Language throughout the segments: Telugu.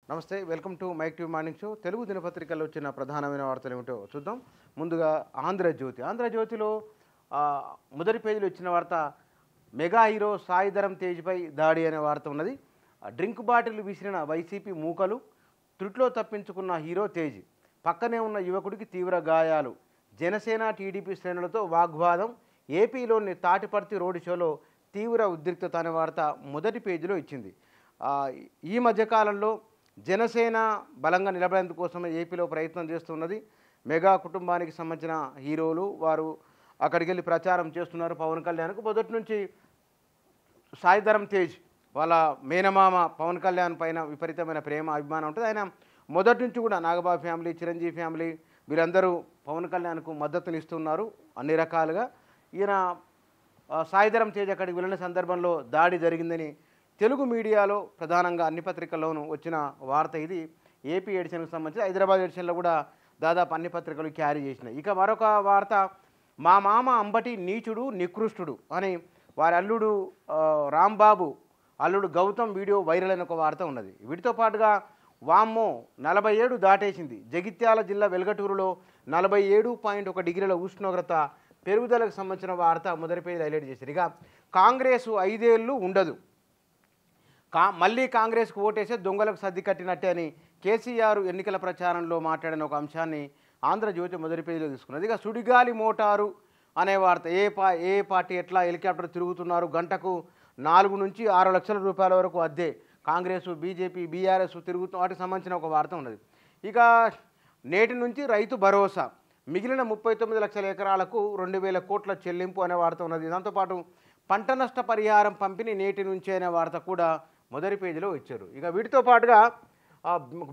నమస్తే, welcome to Mic TV morning show. Telugu దినపత్రికల్లో వచ్చిన ప్రధానమైన వార్తలు ఏమిటో చూద్దాం. ముందుగా ఆంధ్రజ్యోతిలో మొదటి పేజీలో ఇచ్చిన వార్త మెగా హీరో సాయి ధరమ్ తేజ్పై దాడి అనే వార్త ఉన్నది. డ్రింక్ బాటిల్ విసిరిన వైసీపీ మూకలు, త్రుట్లో తప్పించుకున్న హీరో తేజ్, పక్కనే ఉన్న యువకుడికి తీవ్ర గాయాలు, జనసేన టీడీపీ శ్రేణులతో వాగ్వాదం, ఏపీలోని తాటిపర్తి రోడ్డు షోలో తీవ్ర ఉద్రిక్తత అనే వార్త మొదటి పేజీలో ఇచ్చింది. ఈ మధ్యకాలంలో జనసేన బలంగా నిలబడేందుకు కోసమే ఏపీలో ప్రయత్నం చేస్తున్నది. మెగా కుటుంబానికి సంబంధించిన హీరోలు వారు అక్కడికి వెళ్ళి ప్రచారం చేస్తున్నారు. పవన్ కళ్యాణ్కు మొదటి నుంచి సాయి ధరమ్ తేజ్ వాళ్ళ మేనమామ పవన్ కళ్యాణ్ పైన విపరీతమైన ప్రేమ అభిమానం ఉంటుంది. ఆయన మొదటి నుంచి కూడా నాగబాబు ఫ్యామిలీ, చిరంజీవి ఫ్యామిలీ వీరందరూ పవన్ కళ్యాణ్కు మద్దతునిస్తున్నారు అన్ని రకాలుగా. ఈయన సాయి ధరమ్ తేజ్ అక్కడికి వెళ్ళిన సందర్భంలో దాడి జరిగిందని తెలుగు మీడియాలో ప్రధానంగా అన్ని పత్రికల్లోనూ వచ్చిన వార్త ఇది. ఏపీ ఎడిషన్కి సంబంధించి హైదరాబాద్ ఎడిషన్లో కూడా దాదాపు అన్ని పత్రికలు క్యారీ చేసినాయి. ఇక మరొక వార్త, మా మామ అంబటి నీచుడు నికృష్టుడు అని వారి అల్లుడు రాంబాబు అల్లుడు గౌతమ్ వీడియో వైరల్ అయిన ఒక వార్త ఉన్నది. వీటితో పాటుగా వామ్మో 47 దాటేసింది, జగిత్యాల జిల్లా వెల్గటూరులో 47.1 డిగ్రీల ఉష్ణోగ్రత పెరుగుదలకు సంబంధించిన వార్త మొదటి పేజీ హైలైట్ చేశారు. ఇక కాంగ్రెస్ 5 ఏళ్ళు ఉండదు, మళ్ళీ కాంగ్రెస్కు ఓటేసే దొంగలకు సర్ది కట్టినట్టే అని కేసీఆర్ ఎన్నికల ప్రచారంలో మాట్లాడిన ఒక అంశాన్ని ఆంధ్రజ్యోతి మొదటి పేజీలో తీసుకున్నది. ఇక సుడిగాలి మోటారు అనే వార్త, ఏ పార్టీ ఎట్లా హెలికాప్టర్ తిరుగుతున్నారు, గంటకు 4 నుంచి 6 లక్షల రూపాయల వరకు అద్దె, కాంగ్రెస్ బీజేపీ బీఆర్ఎస్ తిరుగుతూ వాటికి సంబంధించిన ఒక వార్త ఉన్నది. ఇక నేటి నుంచి రైతు భరోసా, మిగిలిన 39 లక్షల ఎకరాలకు 2,000 కోట్ల చెల్లింపు అనే వార్త ఉన్నది. దాంతోపాటు పంట నష్ట పరిహారం పంపిణీ నేటి నుంచి అనే వార్త కూడా మొదటి పేజీలో ఇచ్చారు. ఇక వీటితో పాటుగా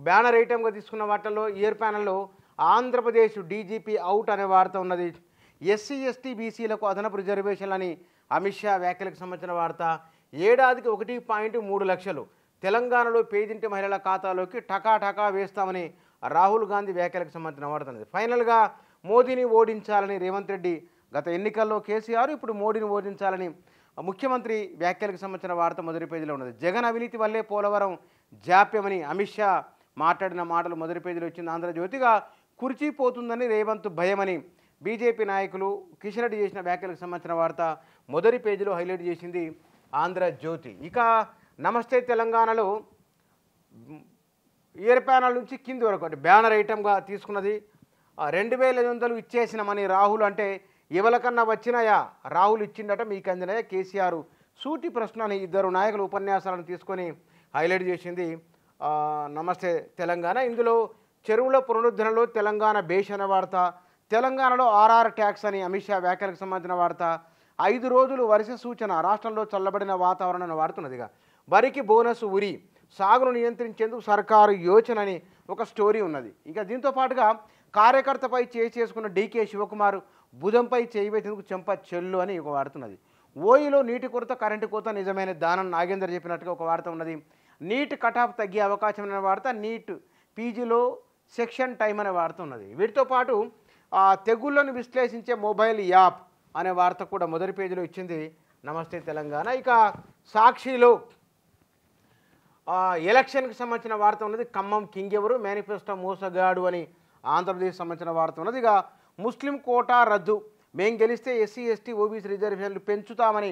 బ్యానర్ ఐటమ్గా తీసుకున్న వాటిల్లో ఇయర్ ప్యానల్లో ఆంధ్రప్రదేశ్ డీజీపీ అవుట్ అనే వార్త ఉన్నది. ఎస్సీ ఎస్టీ బీసీలకు అదనపు రిజర్వేషన్లని అమిత్ షా వ్యాఖ్యలకు సంబంధించిన వార్త. ఏడాదికి 1.3 లక్షలు తెలంగాణలో పేదింటి మహిళల ఖాతాలోకి టకా వేస్తామని రాహుల్ గాంధీ వ్యాఖ్యలకు సంబంధించిన వార్త ఉన్నది. ఫైనల్గా మోదీని ఓడించాలని రేవంత్ రెడ్డి, గత ఎన్నికల్లో కేసీఆర్, ఇప్పుడు మోడీని ఓడించాలని ముఖ్యమంత్రి వ్యాఖ్యలకు సంబంధించిన వార్త మొదటి పేజీలో ఉన్నది. జగన్ అవినీతి వల్లే పోలవరం జాప్యమని అమిత్ షా మాట్లాడిన మాటలు మొదటి పేజీలో వచ్చింది ఆంధ్రజ్యోతిగా. కుర్చీపోతుందని రేవంత్ భయమని బీజేపీ నాయకులు కిషన్ రెడ్డి చేసిన వ్యాఖ్యలకు సంబంధించిన వార్త మొదటి పేజీలో హైలైట్ చేసింది ఆంధ్రజ్యోతి. ఇక నమస్తే తెలంగాణలో ఇయర్ ప్యానల్ నుంచి కింది వరకు అంటే బ్యానర్ ఐటమ్గా తీసుకున్నది. 2,500 ఇచ్చేసినామని రాహుల్ అంటే ఎవరికన్నా వచ్చినాయా, రాహుల్ ఇచ్చిండట మీకు అందినాయా కేసీఆర్ సూటి ప్రశ్న అని ఇద్దరు నాయకుల ఉపన్యాసాలను తీసుకొని హైలైట్ చేసింది నమస్తే తెలంగాణ. ఇందులో చెరువుల పునరుద్ధరణలో తెలంగాణ బేష్ అనే వార్త, తెలంగాణలో RR ట్యాక్స్ అని అమిత్ షా వ్యాఖ్యలకు సంబంధించిన వార్త, 5 రోజులు వర్ష సూచన, రాష్ట్రంలో చల్లబడిన వాతావరణం వాడుతున్నదిగా, వరికి బోనస్ ఉరి, సాగును నియంత్రించేందుకు సర్కారు యోచన అని ఒక స్టోరీ ఉన్నది. ఇక దీంతో పాటుగా కార్యకర్తపై చేసుకున్న డీకే శివకుమార్ భుజంపై చేయవేసేందుకు చెంప చెల్లు అని ఒక వార్త ఉన్నది. ఓయిలో నీటి కొరత, కరెంటు కోత నిజమైన దానం నాగేందర్ చెప్పినట్టుగా ఒక వార్త ఉన్నది. నీట్ కటాఫ్ తగ్గే అవకాశం అనే వార్త, నీట్ పీజీలో సెక్షన్ టైం అనే వార్త ఉన్నది. వీటితో పాటు తెగుళ్లను విశ్లేషించే మొబైల్ యాప్ అనే వార్త కూడా మొదటి పేజీలో ఇచ్చింది నమస్తే తెలంగాణ. ఇక సాక్షిలో ఎలక్షన్కి సంబంధించిన వార్త ఉన్నది. ఖమ్మం కింగ్ ఎవరు, మేనిఫెస్టో మోసగాడు అని ఆంధ్రప్రదేశ్ సంబంధించిన వార్త ఉన్నది. ఇక ముస్లిం కోటా రద్దు, మేం గెలిస్తే ఎస్సీ ఎస్టీ ఓబీసీ రిజర్వేషన్లు పెంచుతామని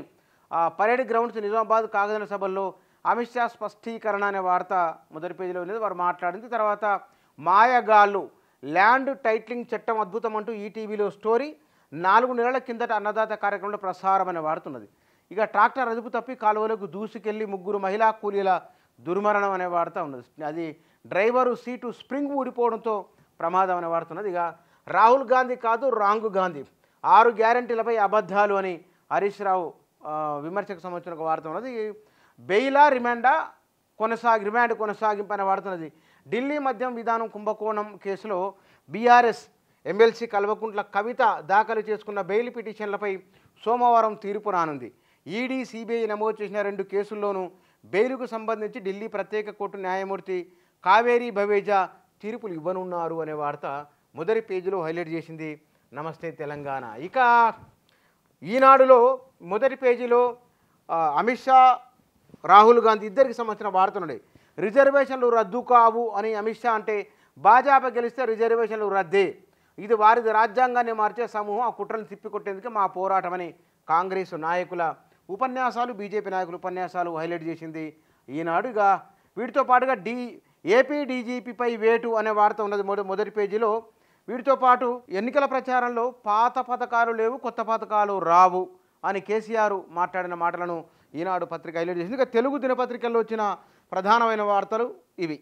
పరేడ్ గ్రౌండ్స్ నిజామాబాద్ కాగజన సభల్లో అమిత్ షా స్పష్టీకరణ అనే వార్త మొదటి పేజీలో ఉన్నది. వారు మాట్లాడింది. తర్వాత మాయగాళ్ళు, ల్యాండ్ టైటిలింగ్ చట్టం అద్భుతం అంటూ ఈటీవీలో స్టోరీ, 4 నెలల కిందట అన్నదాత కార్యక్రమంలో ప్రసారం అనే వార్త ఉన్నది. ఇక ట్రాక్టర్ అదుపు తప్పి కాలువలకు దూసుకెళ్లి 3 మహిళా కూలీల దుర్మరణం అనే వార్త ఉన్నది. అది డ్రైవరు సీటు స్ప్రింగ్ ఊడిపోవడంతో ప్రమాదం అనే వార్త ఉన్నది. ఇక రాహుల్ గాంధీ కాదు రాంగు గాంధీ, 6 గ్యారంటీలపై అబద్ధాలు అని హరీష్ రావు విమర్శకు సంబంధించిన ఒక వార్త ఉన్నది. బెయిలా రిమాండ్ కొనసాగింపు అనే వార్త ఉన్నది. ఢిల్లీ మద్యం విధానం కుంభకోణం కేసులో బీఆర్ఎస్ ఎమ్మెల్సీ కల్వకుంట్ల కవిత దాఖలు చేసుకున్న బెయిల్ పిటిషన్లపై సోమవారం తీర్పు రానుంది. ఈడీ సిబిఐ నమోదు చేసిన 2 కేసుల్లోనూ బెయిలుకు సంబంధించి ఢిల్లీ ప్రత్యేక కోర్టు న్యాయమూర్తి కావేరీ బవేజా తీర్పులు ఇవ్వనున్నారు అనే వార్త మొదటి పేజీలో హైలైట్ చేసింది నమస్తే తెలంగాణ. ఇక ఈనాడులో మొదటి పేజీలో అమిత్ షా రాహుల్ గాంధీ ఇద్దరికి సంబంధించిన వార్తలు ఉన్నాయి. రిజర్వేషన్లు రద్దు కావు అని అమిత్ షా అంటే భాజపా గెలిస్తే రిజర్వేషన్లు రద్దే, ఇది వారిది రాజ్యాంగాన్ని మార్చే సమూహం, ఆ కుట్రను తిప్పికొట్టేందుకే మా పోరాటమని కాంగ్రెస్ నాయకుల ఉపన్యాసాలు, బీజేపీ నాయకుల ఉపన్యాసాలు హైలైట్ చేసింది ఈనాడుగా. వీటితో పాటుగా ఏపీ డీజీపీపై వేటు అనే వార్త ఉన్నది మొదటి పేజీలో. వీటితో పాటు ఎన్నికల ప్రచారంలో పాత పథకాలు లేవు, కొత్త పథకాలు రావు అని కేసీఆర్ మాట్లాడిన మాటలను ఈనాడు పత్రిక హైలైట్ చేసింది. ఇక తెలుగు దినపత్రికల్లో వచ్చిన ప్రధానమైన వార్తలు ఇవి.